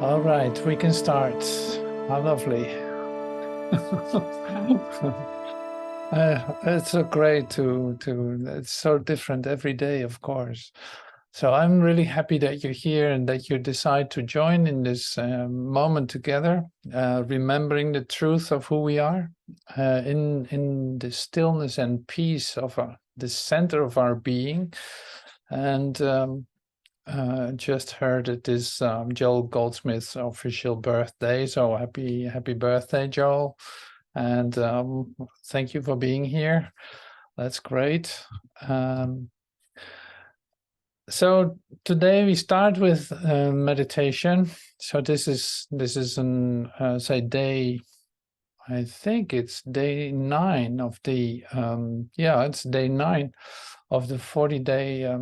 All right, we can start. How lovely. It's so great to it's so different every day, of course. So I'm really happy that you're here and that you decide to join in this moment together, remembering the truth of who we are in the stillness and peace of the center of our being. And just heard it is Joel Goldsmith's official birthday, so happy birthday, Joel, and thank you for being here. That's great. So today we start with meditation. So this is an say day, I think it's day 9 of the it's day 9 of the 40-day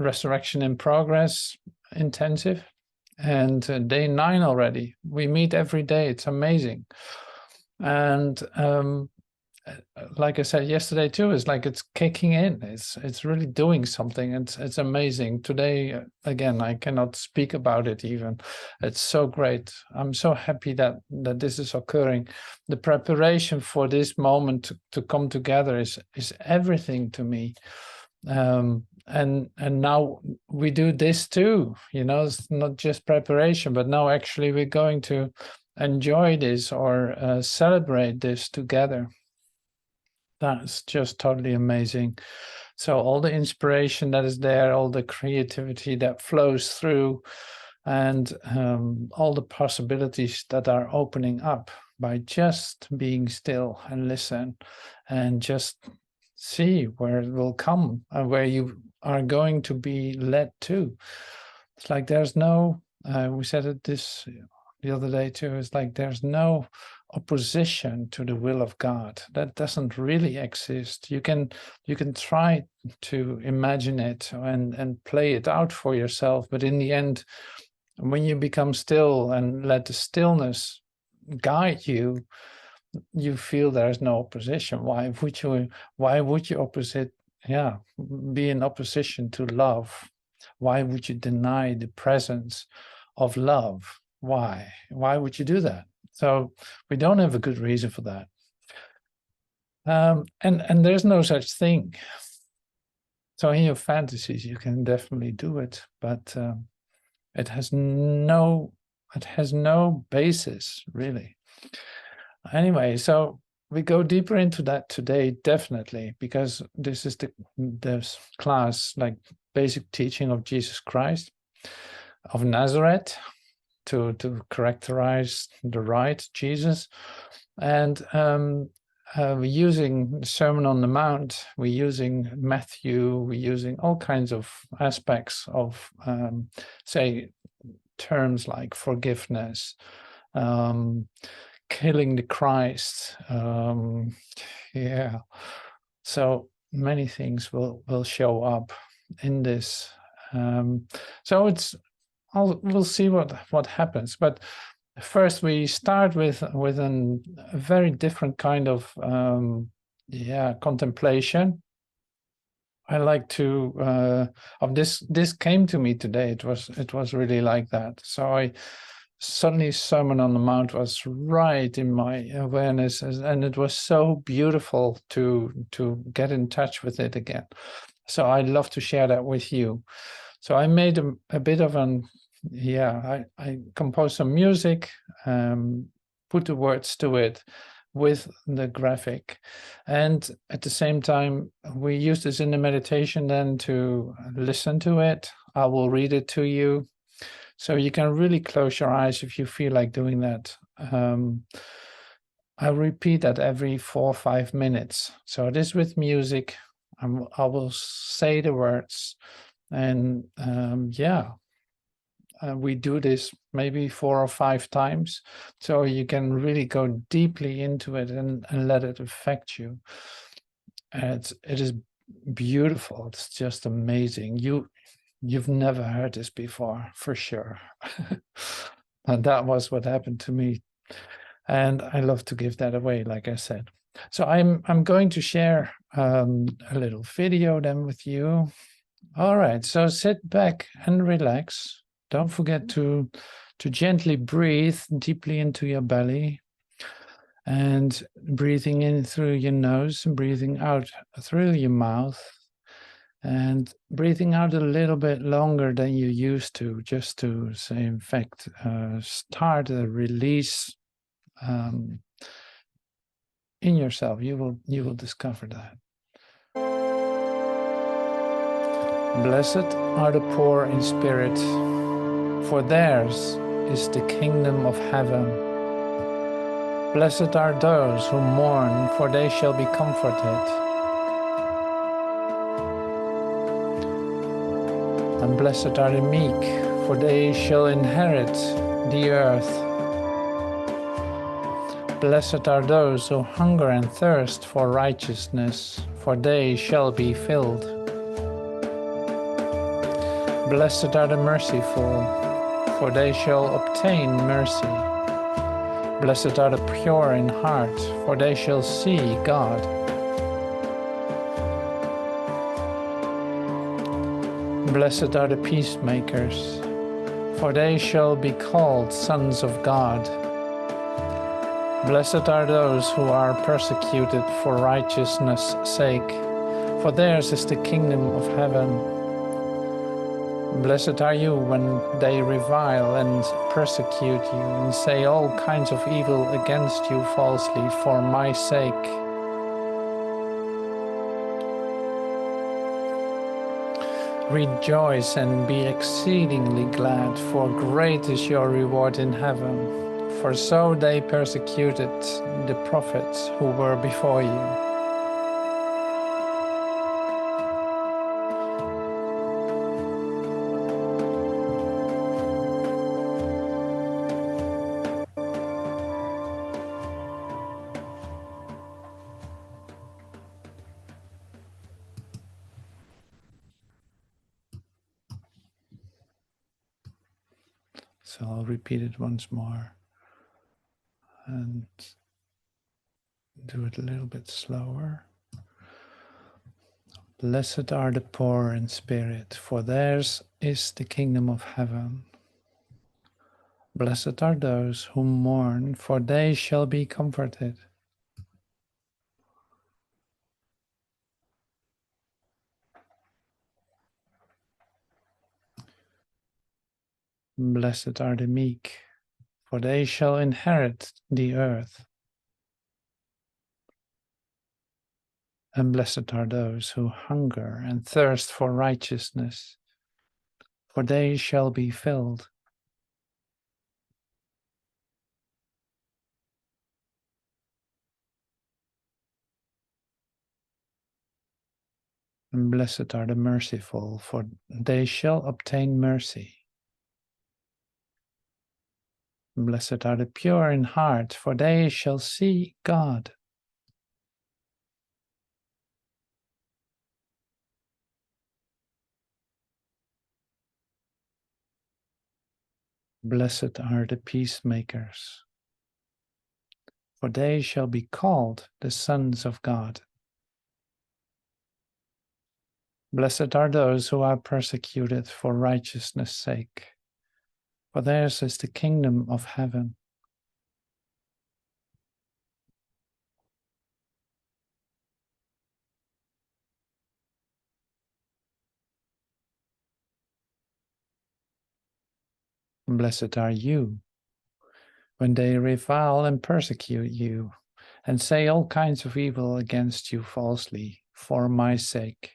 Resurrection in Progress intensive, and day 9 already. We meet every day. It's amazing. And like I said yesterday too, it's like it's kicking in. It's really doing something. It's amazing. Today again, I cannot speak about it even. It's so great. I'm so happy that this is occurring. The preparation for this moment to come together is everything to me. And now we do this too, it's not just preparation, but now actually we're going to enjoy this or celebrate this together. That's just totally amazing. So all the inspiration that is there, all the creativity that flows through, and all the possibilities that are opening up by just being still and listen and just see where it will come and where you are going to be led to. It's like there's no, we said it the other day too, it's like there's no opposition to the will of God. That doesn't really exist. You can try to imagine it and play it out for yourself, but in the end, when you become still and let the stillness guide you, you feel there's no opposition. Why would you be in opposition to love? Why would you deny the presence of love? Why would you do that? So we don't have a good reason for that. And there's no such thing. So in your fantasies, you can definitely do it, but it has no basis, really. Anyway, so we go deeper into that today, definitely, because this is the class, like basic teaching of Jesus Christ of Nazareth, to characterize the right Jesus. And we're using the Sermon on the Mount, we're using Matthew, we're using all kinds of aspects of, say, terms like forgiveness, killing the Christ, so many things will show up in this. So we'll see what happens. But first, we start with a very different kind of contemplation. I like to this came to me today. It was really like that. So suddenly Sermon on the Mount was right in my awareness, and it was so beautiful to get in touch with it again. So I'd love to share that with you. So I made a bit of I composed some music, put the words to it with the graphic, and at the same time we use this in the meditation then to listen to it. I will read it to you, so you can really close your eyes if you feel like doing that. I repeat that every 4 or 5 minutes. So it is with music. I will say the words, and we do this maybe 4 or 5 times, so you can really go deeply into it and let it affect you. And it is beautiful. It's just amazing. You've never heard this before, for sure. And that was what happened to me. And I love to give that away, like I said. So I'm going to share a little video then with you. All right, so sit back and relax. Don't forget to to gently breathe deeply into your belly and breathing in through your nose and breathing out through your mouth and breathing out a little bit longer than you used to, just to say, in fact, start a release in yourself. You will discover that. Blessed are the poor in spirit, for theirs is the kingdom of heaven. Blessed are those who mourn, for they shall be comforted. And blessed are the meek, for they shall inherit the earth. Blessed are those who hunger and thirst for righteousness, for they shall be filled. Blessed are the merciful, for they shall obtain mercy. Blessed are the pure in heart, for they shall see God. Blessed are the peacemakers, for they shall be called sons of God. Blessed are those who are persecuted for righteousness' sake, for theirs is the kingdom of heaven. Blessed are you when they revile and persecute you and say all kinds of evil against you falsely for my sake. Rejoice and be exceedingly glad, for great is your reward in heaven. For so they persecuted the prophets who were before you. So I'll repeat it once more and do it a little bit slower. Blessed are the poor in spirit, for theirs is the kingdom of heaven. Blessed are those who mourn, for they shall be comforted. Blessed are the meek, for they shall inherit the earth. And blessed are those who hunger and thirst for righteousness, for they shall be filled. And blessed are the merciful, for they shall obtain mercy. And blessed are the pure in heart, for they shall see God. Blessed are the peacemakers, for they shall be called the sons of God. Blessed are those who are persecuted for righteousness' sake, for theirs is the kingdom of heaven. Blessed are you when they revile and persecute you and say all kinds of evil against you falsely for my sake.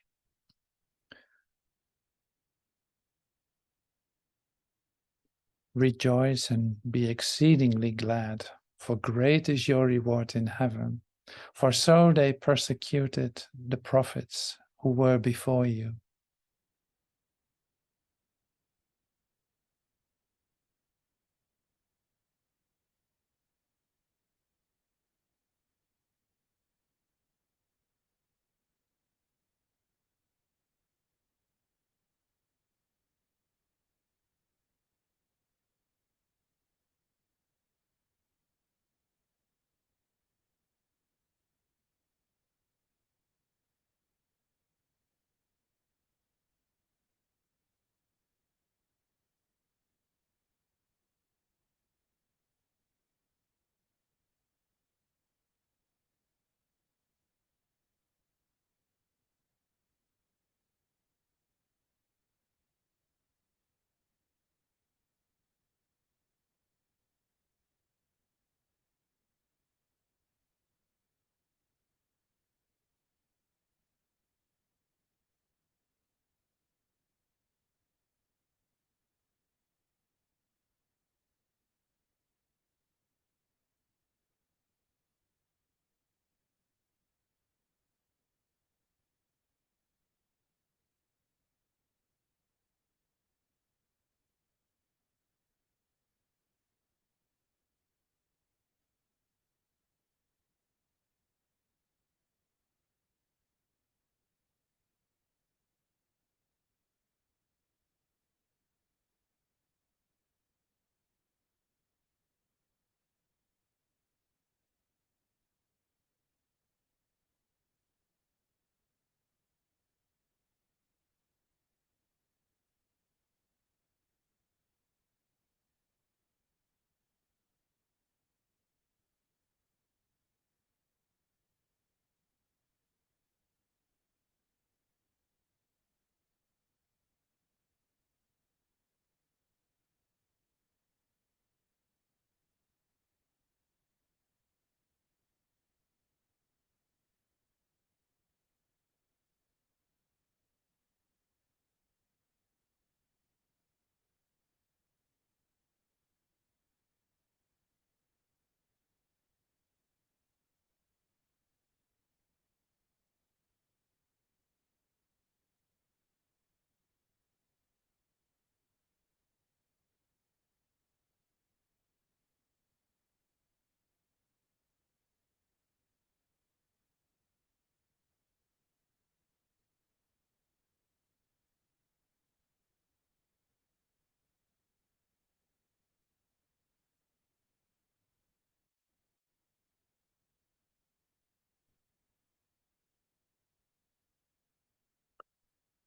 Rejoice and be exceedingly glad, for great is your reward in heaven. For so they persecuted the prophets who were before you.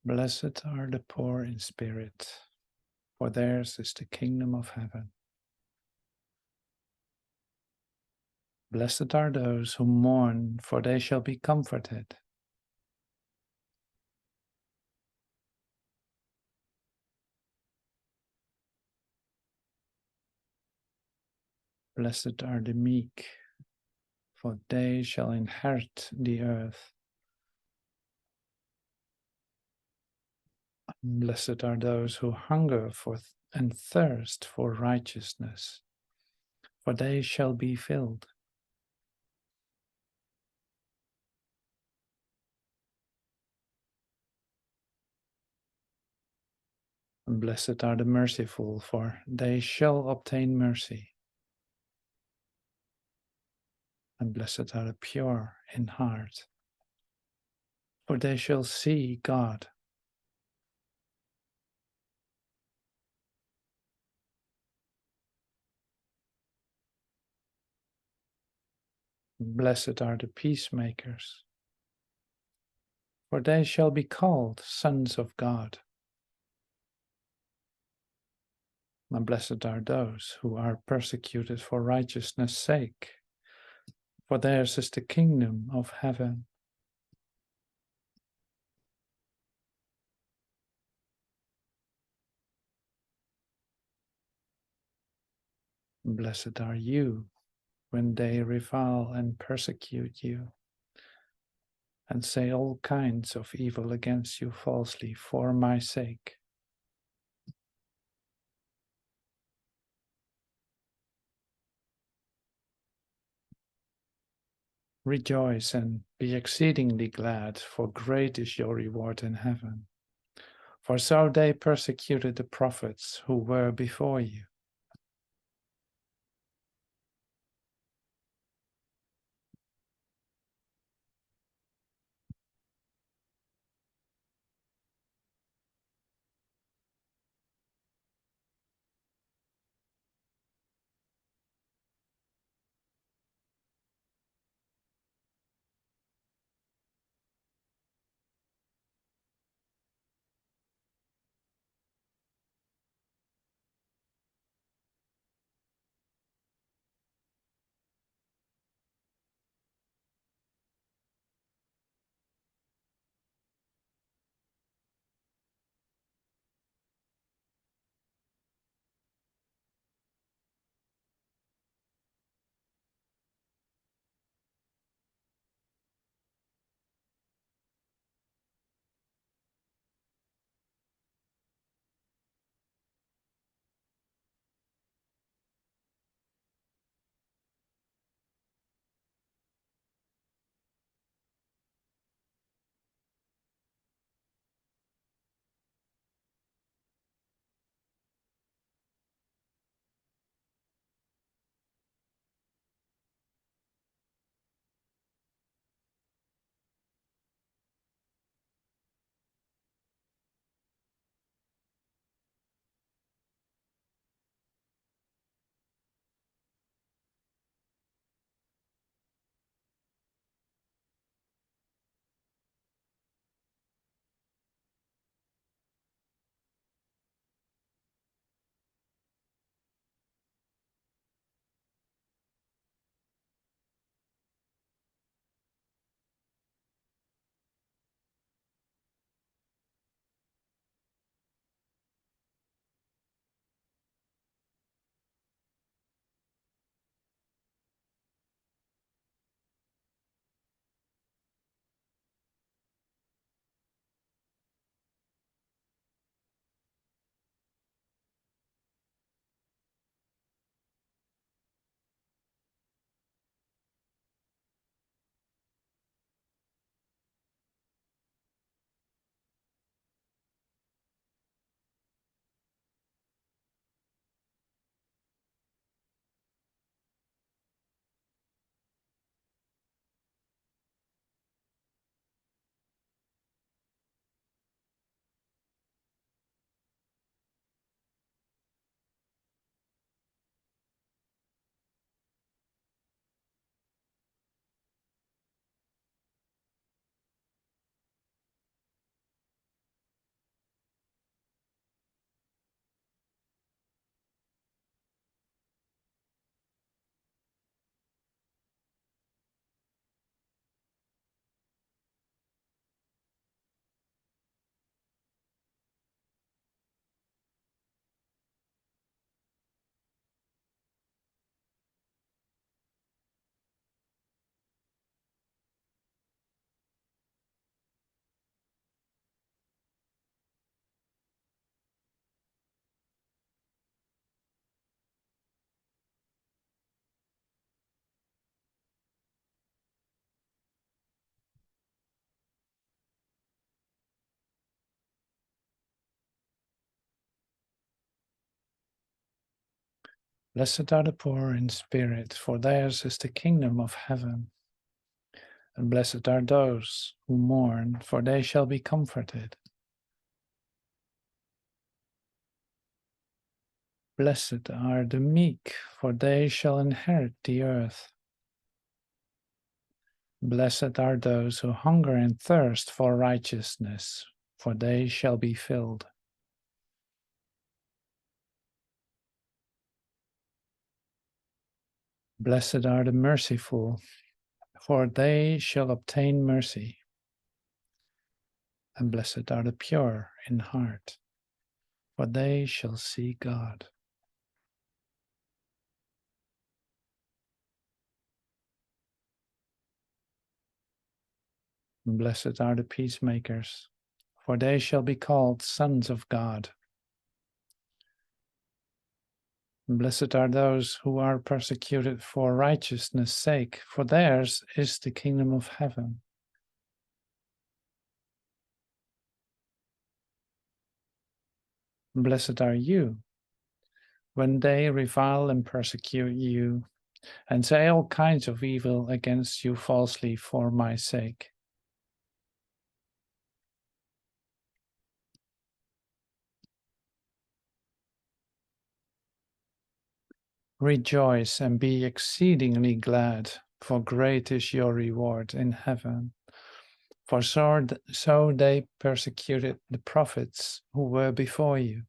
Blessed are the poor in spirit, for theirs is the kingdom of heaven. Blessed are those who mourn, for they shall be comforted. Blessed are the meek, for they shall inherit the earth. Blessed are those who hunger for and thirst for righteousness, for they shall be filled. And blessed are the merciful, for they shall obtain mercy. And blessed are the pure in heart, for they shall see God. Blessed are the peacemakers, for they shall be called sons of God. And blessed are those who are persecuted for righteousness' sake, for theirs is the kingdom of heaven. Blessed are you when they revile and persecute you, and say all kinds of evil against you falsely for my sake. Rejoice and be exceedingly glad, for great is your reward in heaven. For so they persecuted the prophets who were before you. Blessed are the poor in spirit, for theirs is the kingdom of heaven. And blessed are those who mourn, for they shall be comforted. Blessed are the meek, for they shall inherit the earth. Blessed are those who hunger and thirst for righteousness, for they shall be filled. Blessed are the merciful, for they shall obtain mercy. And blessed are the pure in heart, for they shall see God. And blessed are the peacemakers, for they shall be called sons of God. And blessed are those who are persecuted for righteousness' sake, for theirs is the kingdom of heaven. And blessed are you when they revile and persecute you, and say all kinds of evil against you falsely for my sake. Rejoice and be exceedingly glad, for great is your reward in heaven. For so they persecuted the prophets who were before you.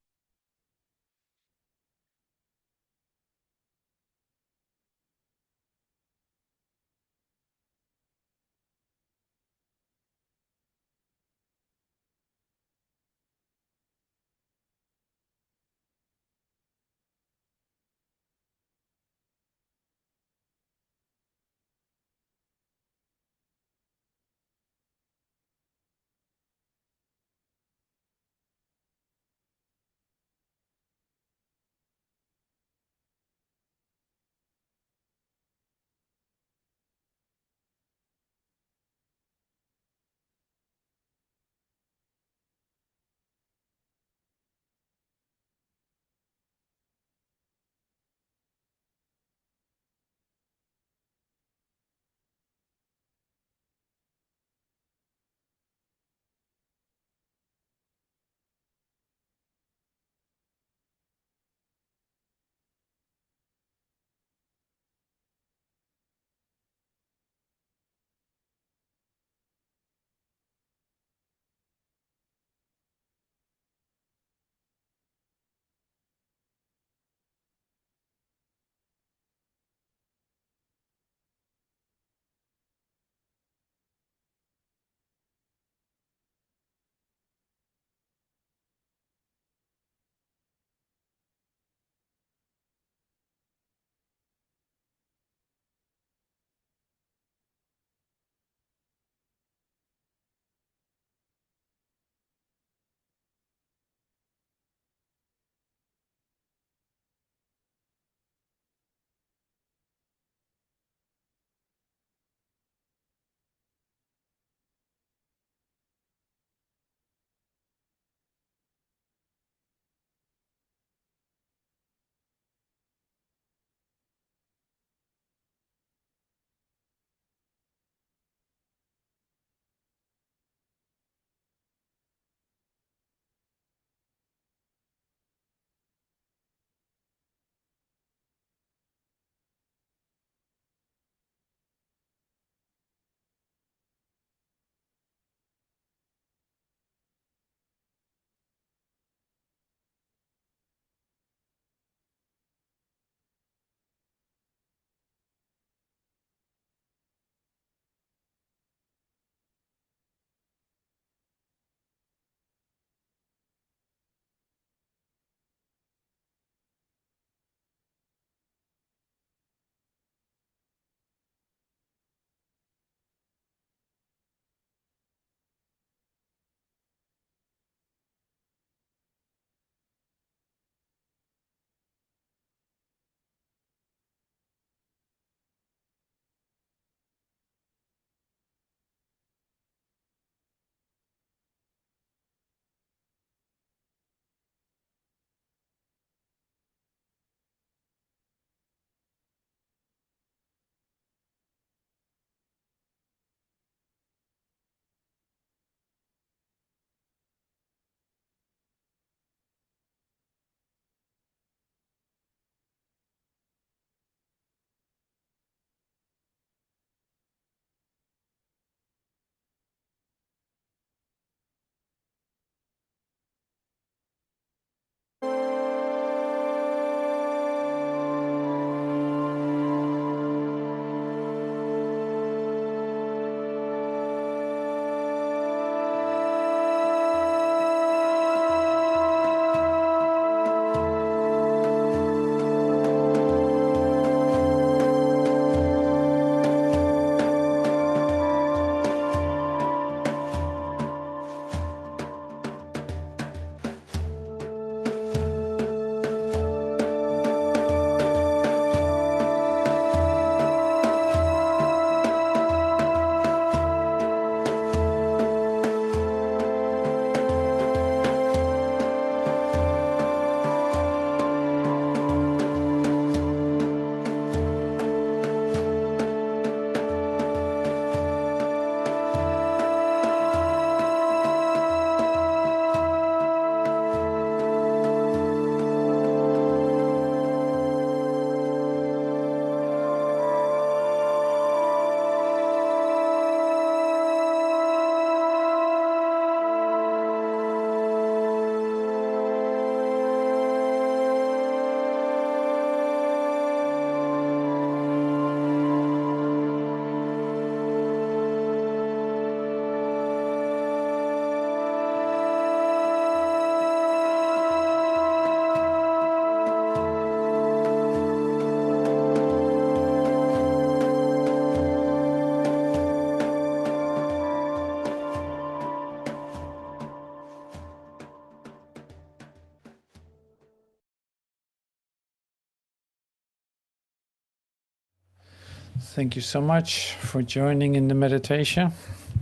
Thank you so much for joining in the meditation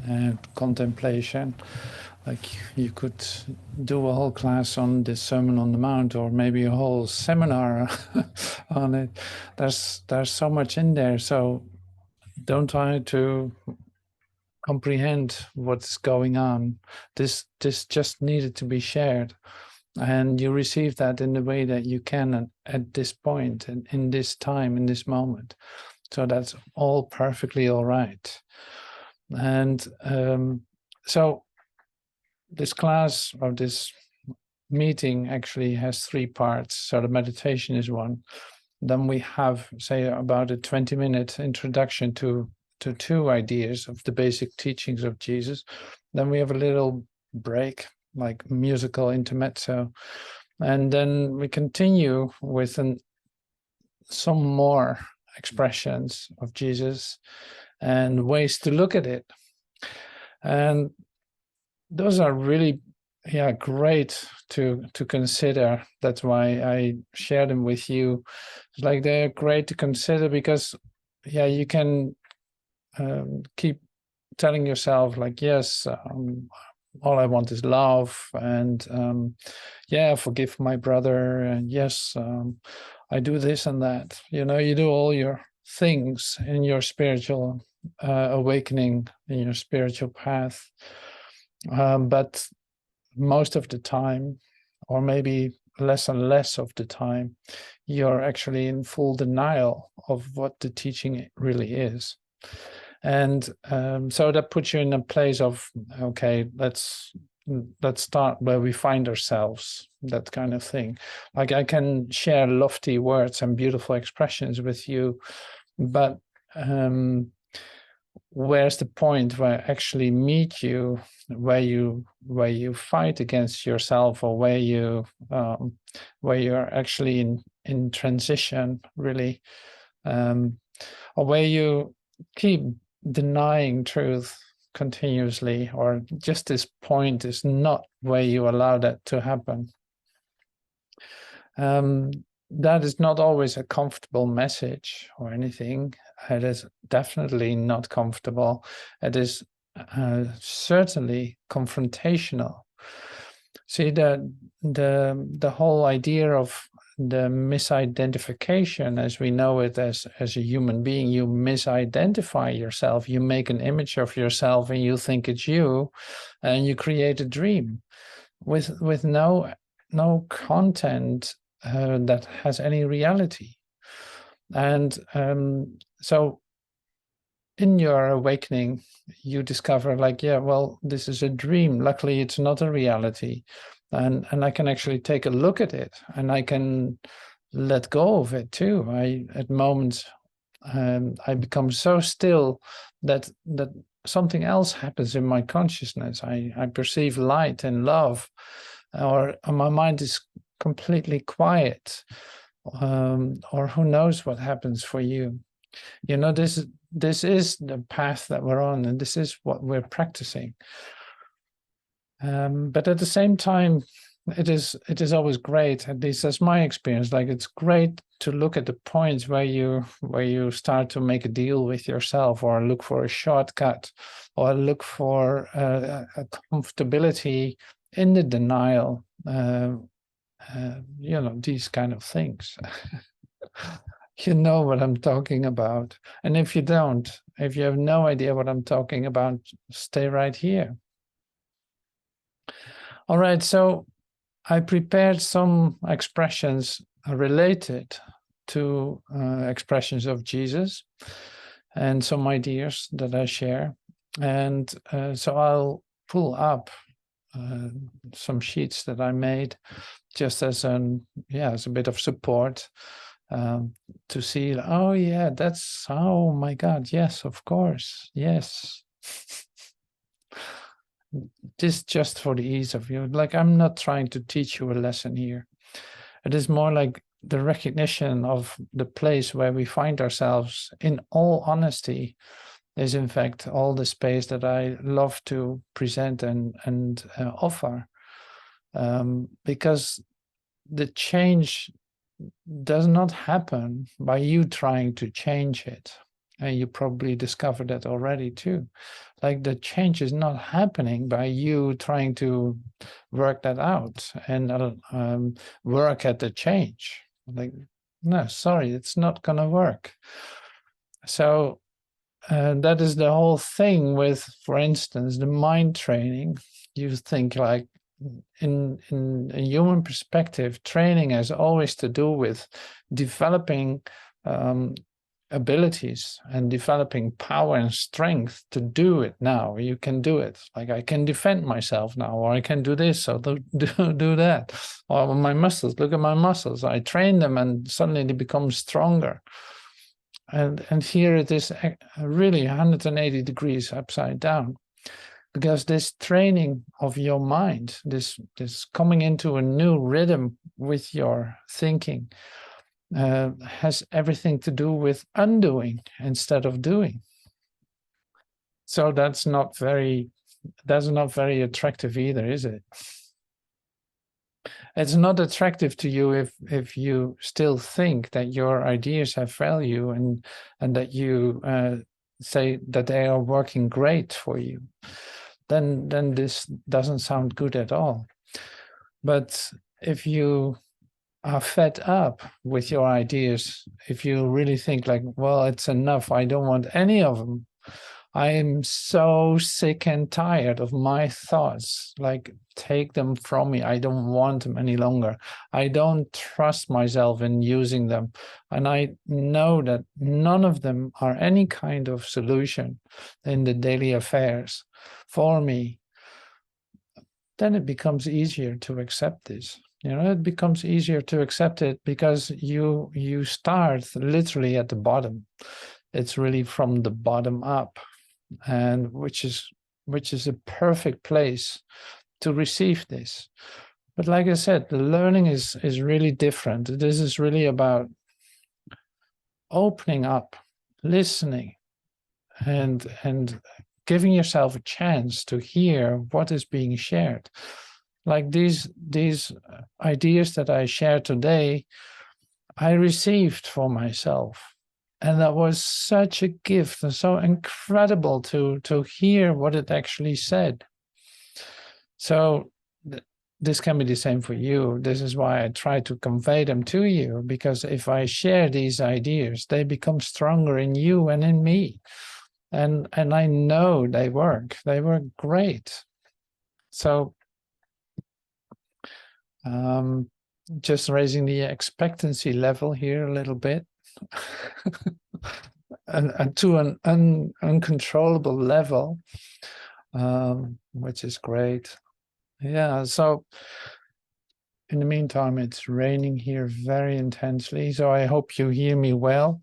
and contemplation. Like, you could do a whole class on this Sermon on the Mount, or maybe a whole seminar on it. There's so much in there. So don't try to comprehend what's going on. This just needed to be shared, and you receive that in the way that you can at this point and in this time, in this moment. So that's all perfectly all right. And so this class, or this meeting, actually has 3 parts. So the meditation is one. Then we have, say, about a 20-minute introduction to 2 ideas of the basic teachings of Jesus. Then we have a little break, like musical intermezzo. And then we continue with some more expressions of Jesus and ways to look at it. And those are really, great to consider. That's why I share them with you. It's like, they're great to consider because, you can keep telling yourself, like, yes, all I want is love, and forgive my brother, and yes, I do this and that. You do all your things in your spiritual awakening, in your spiritual path. But most of the time, or maybe less and less of the time, you're actually in full denial of what the teaching really is. And so that puts you in a place of, okay, let's start where we find ourselves, that kind of thing. Like, I can share lofty words and beautiful expressions with you, but where's the point where I actually meet you, where you fight against yourself, or where you're actually in transition, really, or where you keep denying truth continuously, or just this point is not where you allow that to happen. That is not always a comfortable message or anything. It is definitely not comfortable. It is certainly confrontational. See, the whole idea of the misidentification, as we know it as a human being, you misidentify yourself, you make an image of yourself and you think it's you, and you create a dream with no content that has any reality. And so in your awakening, you discover, like, this is a dream. Luckily, it's not a reality. And I can actually take a look at it, and I can let go of it too. At moments, I become so still that something else happens in my consciousness. I perceive light and love, or my mind is completely quiet, or who knows what happens for you. This is the path that we're on, and this is what we're practicing. But at the same time, it is always great, at least that's my experience, like, it's great to look at the points where you start to make a deal with yourself, or look for a shortcut, or look for a comfortability in the denial, these kind of things. You know what I'm talking about. And if you don't, if you have no idea what I'm talking about, stay right here. All right, so I prepared some expressions related to expressions of Jesus, and some ideas that I share. And so I'll pull up some sheets that I made, just as a bit of support, to see, oh my God, yes, of course, yes. This just for the ease of you. Like, I'm not trying to teach you a lesson here. It is more like the recognition of the place where we find ourselves, in all honesty, is in fact all the space that I love to present and offer. Because the change does not happen by you trying to change it. And you probably discovered that already too. Like the change is not happening by you trying to work that out and work at the change. Like, no, sorry, it's not going to work. So that is the whole thing with, for instance, the mind training. You think like in a human perspective, training has always to do with developing abilities and developing power and strength to do it now. You can do it. Like I can defend myself now, or I can do this, or do that. Or my muscles, look at my muscles. I train them and suddenly they become stronger. And here it is really 180 degrees upside down, because this training of your mind, this coming into a new rhythm with your thinking, has everything to do with undoing instead of doing. So that's not very attractive either, is it? It's not attractive to you if you still think that your ideas have value and that you say that they are working great for you. Then this doesn't sound good at all. But if you are fed up with your ideas, if you really think like, well, it's enough, I don't want any of them, I am so sick and tired of my thoughts, like take them from me, I don't want them any longer, I don't trust myself in using them, and I know that none of them are any kind of solution in the daily affairs for me, then it becomes easier to accept this. It becomes easier to accept it because you start literally at the bottom. It's really from the bottom up, and which is a perfect place to receive this. But like I said, the learning is really different. This is really about opening up, listening, and giving yourself a chance to hear what is being shared. Like these ideas that I share today, I received for myself. And that was such a gift and so incredible to hear what it actually said. So this can be the same for you. This is why I try to convey them to you, because if I share these ideas, they become stronger in you and in me. And I know they work. They work great. So just raising the expectancy level here a little bit. and to an uncontrollable level, which is great. Yeah, so in the meantime, it's raining here very intensely, so I hope you hear me well.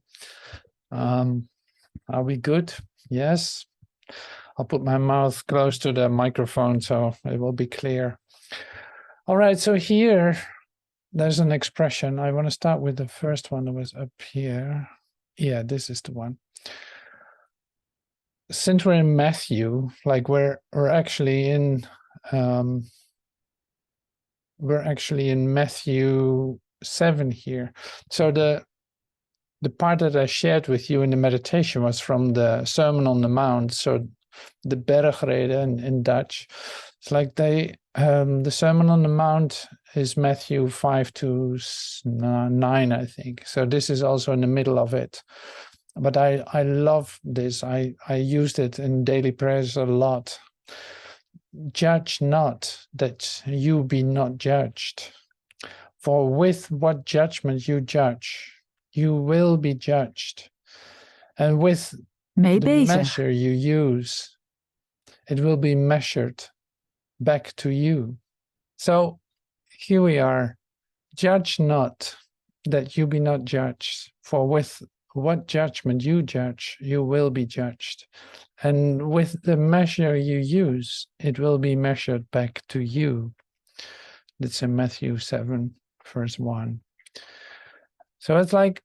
Are we good? Yes. I'll put my mouth close to the microphone so it will be clear. All right, so here there's an expression. I want to start with the first one that was up here. Yeah, this is the one. Since we're in Matthew, like we're actually in Matthew 7 here. So the part that I shared with you in the meditation was from the Sermon on the Mount. So the Bergrede in Dutch. It's like the Sermon on the Mount is Matthew 5 to 9, I think. So this is also in the middle of it. But I love this. I used it in daily prayers a lot. Judge not, that you be not judged. For with what judgment you judge, you will be judged. And with the measure you use, it will be measured back to you. So here we are. Judge not, that you be not judged. For with what judgment you judge, you will be judged. And with the measure you use, it will be measured back to you. That's in Matthew 7, verse 1. So it's like,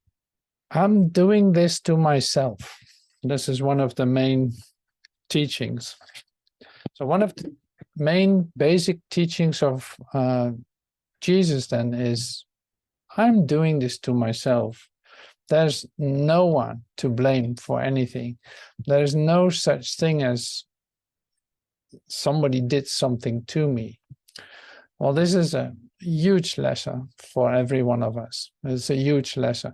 I'm doing this to myself. This is one of the main teachings. So one of the main basic teachings of Jesus then is, I'm doing this to myself There's no one to blame for anything. There's no such thing as somebody did something to me. Well, this is a huge lesson for every one of us. It's a huge lesson.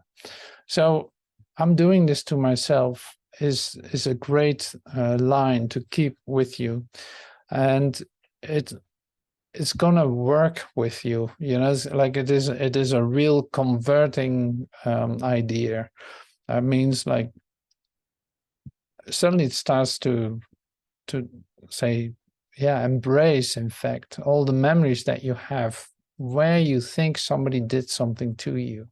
So I'm doing this to myself is a great line to keep with you, and it's gonna work with you. You know, it's like it is a real converting idea. That means like suddenly it starts to say, yeah, embrace, in fact, all the memories that you have where you think somebody did something to you.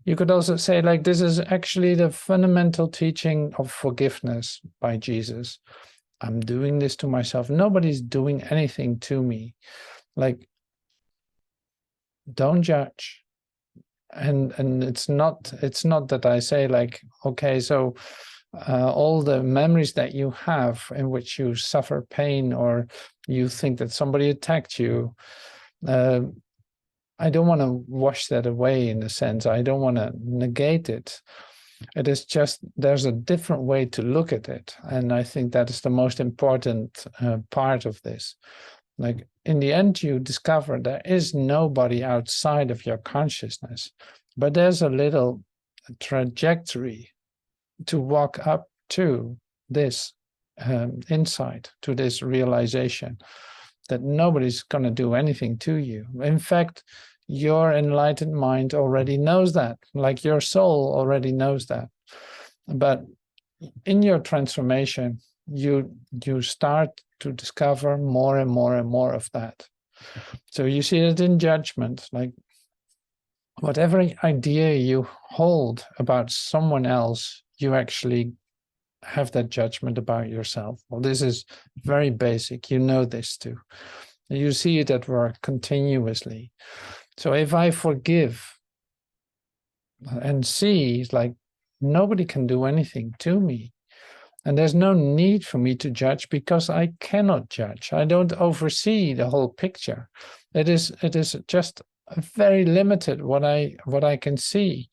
You could also say, like, this is actually the fundamental teaching of forgiveness by Jesus. I'm doing this to myself. Nobody's doing anything to me. Like, don't judge. And it's not that I say, like, okay, so all the memories that you have in which you suffer pain or you think that somebody attacked you, I don't want to wash that away, in a sense. I don't want to negate it. It is just, there's a different way to look at it. And I think that is the most important part of this. Like, in the end, you discover there is nobody outside of your consciousness, but there's a little trajectory to walk up to this insight, to this realization that nobody's going to do anything to you. In fact, your enlightened mind already knows that, like your soul already knows that. But in your transformation, you start to discover more and more and more of that. So you see it in judgment, like whatever idea you hold about someone else, you actually have that judgment about yourself. Well, this is very basic. You know this too. You see it at work continuously. So if I forgive and see, like, nobody can do anything to me, and there's no need for me to judge because I cannot judge. I don't oversee the whole picture. It is just very limited what I can see,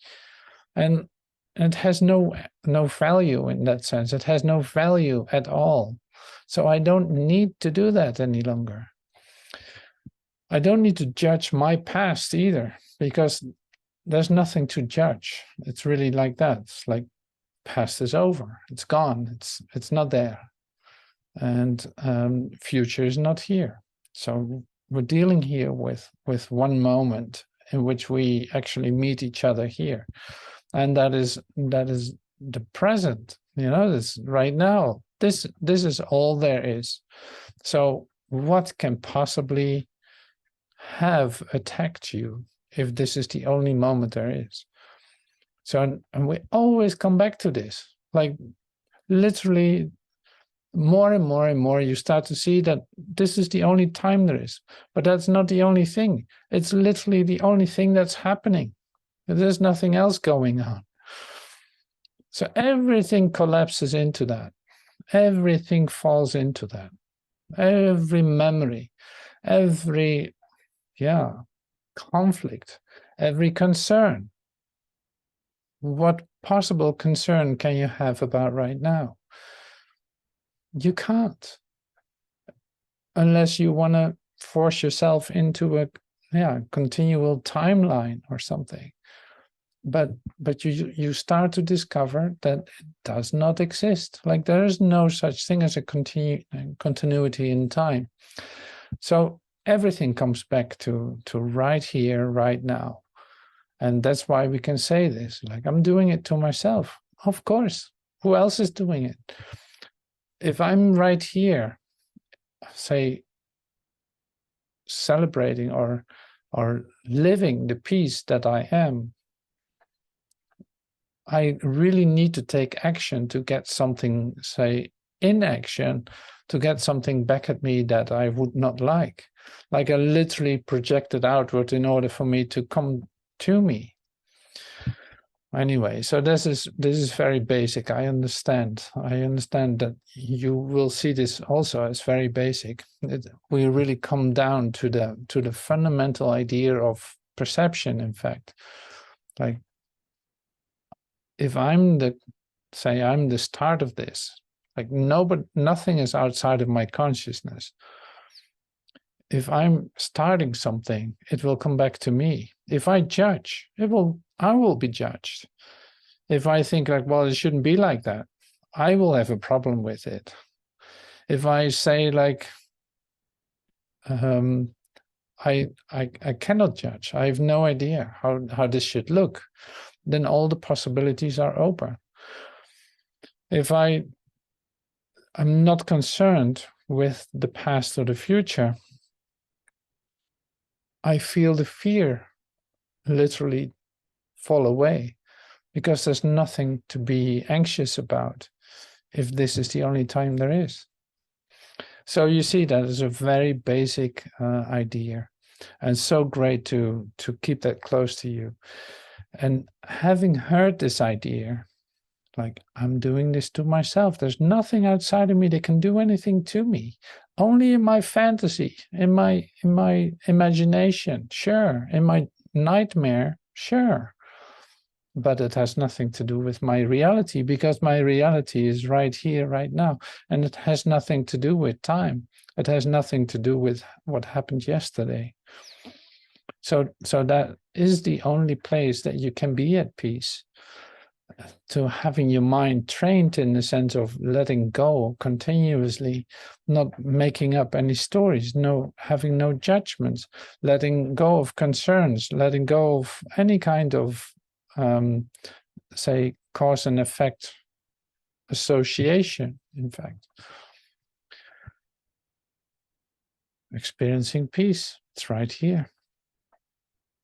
and it has no value in that sense. It has no value at all. So I don't need to do that any longer. I don't need to judge my past either, because there's nothing to judge. It's really like that. It's like past is over. It's gone. It's not there. And future is not here. So we're dealing here with one moment in which we actually meet each other here. And that is the present, you know, this right now. This is all there is. So what can possibly have attacked you if this is the only moment there is? So, and we always come back to this, like literally more and more and more, you start to see that this is the only time there is, but that's not the only thing. It's literally the only thing that's happening. There's nothing else going on. So everything collapses into that. Everything falls into that. Every memory, every, conflict, every concern. What possible concern can you have about right now? You can't, unless you want to force yourself into a continual timeline or something. But you start to discover that it does not exist. Like, there is no such thing as a continuity in time. So everything comes back to right here, right now. And that's why we can say this, like, I'm doing it to myself. Of course, who else is doing it? If I'm right here, say, celebrating or living the peace that I am, I really need to take action to get something, say, in action, to get something back at me that I would not like. Like, I literally projected outward in order for me to come to me. Anyway, so this is very basic. I understand that you will see this also as very basic. We really come down to the fundamental idea of perception, in fact. Like, if I'm the start of this, like nothing is outside of my consciousness. If I'm starting something, it will come back to me. If I judge, I will be judged. If I think like, well, it shouldn't be like that, I will have a problem with it. If I say like, I cannot judge, I have no idea how this should look, then all the possibilities are open. If I'm not concerned with the past or the future, I feel the fear literally fall away, because there's nothing to be anxious about if this is the only time there is. So you see, that is a very basic idea, and so great to keep that close to you. And having heard this idea, like, I'm doing this to myself, there's nothing outside of me that can do anything to me. Only in my fantasy, in my imagination, sure. In my nightmare, sure. But it has nothing to do with my reality, because my reality is right here, right now. And it has nothing to do with time. It has nothing to do with what happened yesterday. So that is the only place that you can be at peace. To having your mind trained in the sense of letting go continuously, not making up any stories, having no judgments, letting go of concerns, letting go of any kind of say cause and effect association. In fact, experiencing peace, it's right here.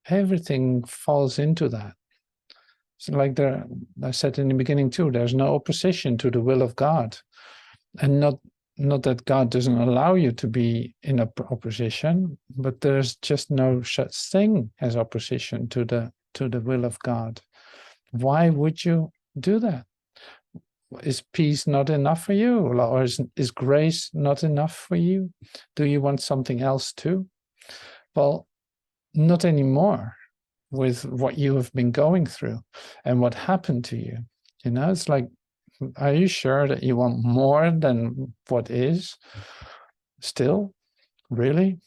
Everything falls into that. So like I said in the beginning too, there's no opposition to the will of God. And not that God doesn't allow you to be in opposition, but there's just no such thing as opposition to the will of God. Why would you do that? Is peace not enough for you? Or is grace not enough for you? Do you want something else too? Well, not anymore, with what you have been going through and what happened to you. You know, it's like, are you sure that you want more than what is still? Really?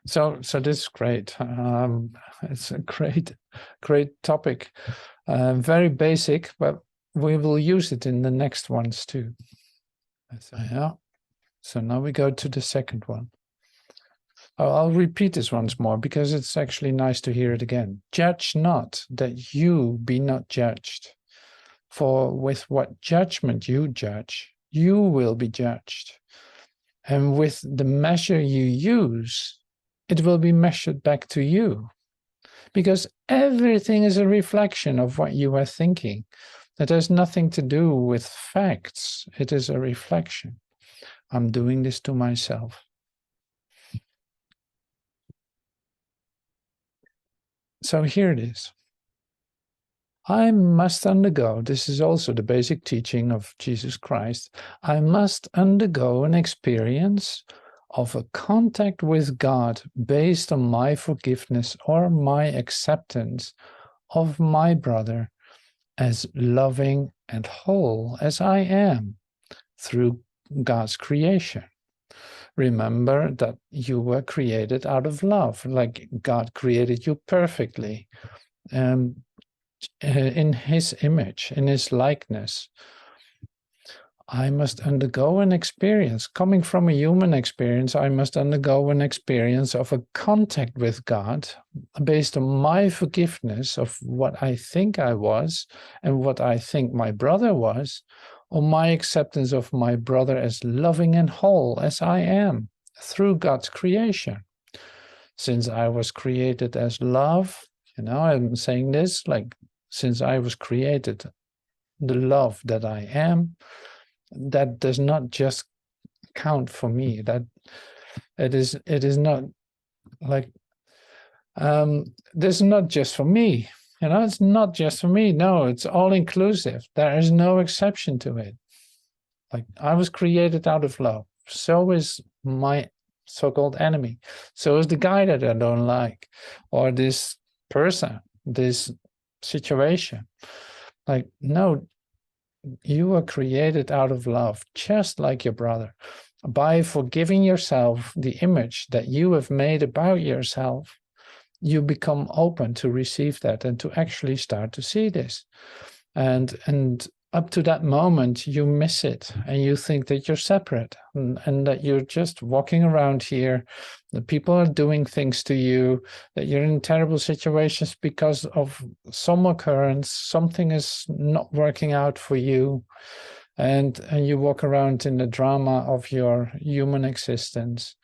So this is great. It's a great topic. Very basic, but we will use it in the next ones too. So, yeah. So now we go to the second one. I'll repeat this once more, because it's actually nice to hear it again. Judge not, that you be not judged. For with what judgment you judge, you will be judged. And with the measure you use, it will be measured back to you. Because everything is a reflection of what you are thinking. That has nothing to do with facts. It is a reflection. I'm doing this to myself. So here it is. I must undergo, this is also the basic teaching of Jesus Christ, I must undergo an experience of a contact with God based on my forgiveness or my acceptance of my brother as loving and whole as I am through God's creation. Remember that you were created out of love, like God created you perfectly. In his image, in his likeness. I must undergo an experience. Coming from a human experience, I must undergo an experience of a contact with God based on my forgiveness of what I think I was and what I think my brother was, or my acceptance of my brother as loving and whole as I am through God's creation. Since I was created as love, I'm saying this like, since I was created, the love that I am, that does not just count for me. That it is not like this is not just for me. It's not just for me. No, it's all inclusive. There is no exception to it. Like, I was created out of love. So is my so-called enemy. So is the guy that I don't like, or this person, this situation. Like, no, you were created out of love, just like your brother. By forgiving yourself the image that you have made about yourself, you become open to receive that and to actually start to see this. And up to that moment, you miss it and you think that you're separate and that you're just walking around here, that people are doing things to you, that you're in terrible situations because of some occurrence, something is not working out for you. And you walk around in the drama of your human existence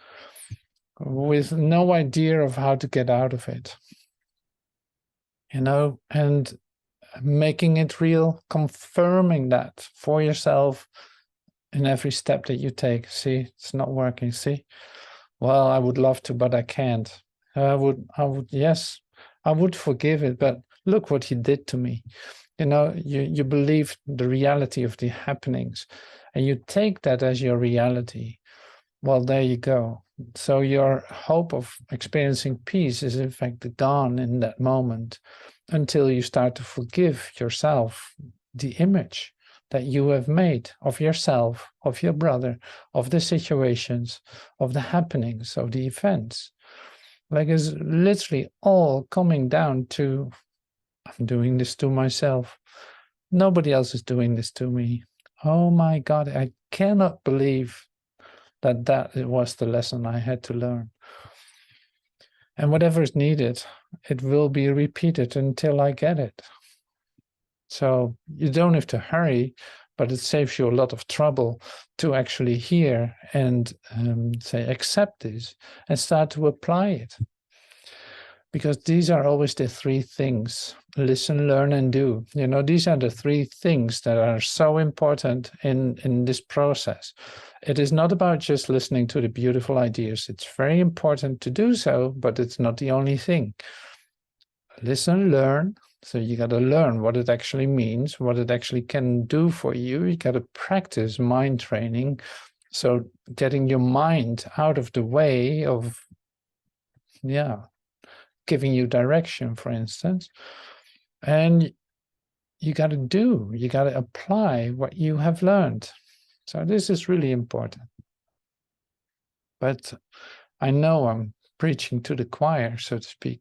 with no idea of how to get out of it. And making it real, confirming that for yourself in every step that you take. See, it's not working. See, well, I would love to, but I can't. Yes, I would forgive it, but look what he did to me. You believe the reality of the happenings and you take that as your reality. Well, there you go. So your hope of experiencing peace is in fact gone in that moment, until you start to forgive yourself the image that you have made of yourself, of your brother, of the situations, of the happenings, of the events. Like, it's literally all coming down to, I'm doing this to myself. Nobody else is doing this to me. Oh my God, I cannot believe that was the lesson I had to learn. And whatever is needed, it will be repeated until I get it. So you don't have to hurry, but it saves you a lot of trouble to actually hear and accept this and start to apply it. Because these are always the three things: listen, learn, and do. These are the three things that are so important in this process. It is not about just listening to the beautiful ideas. It's very important to do so, but it's not the only thing. Listen, learn. So you got to learn what it actually means, what it actually can do for you. You got to practice mind training. So getting your mind out of the way of, giving you direction, for instance. And you got to apply what you have learned. So this is really important. But I know I'm preaching to the choir, so to speak.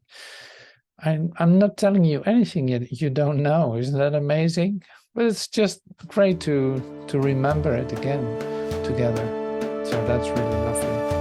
I'm not telling you anything you don't know. Isn't that amazing? But it's just great to remember it again together. So that's really lovely.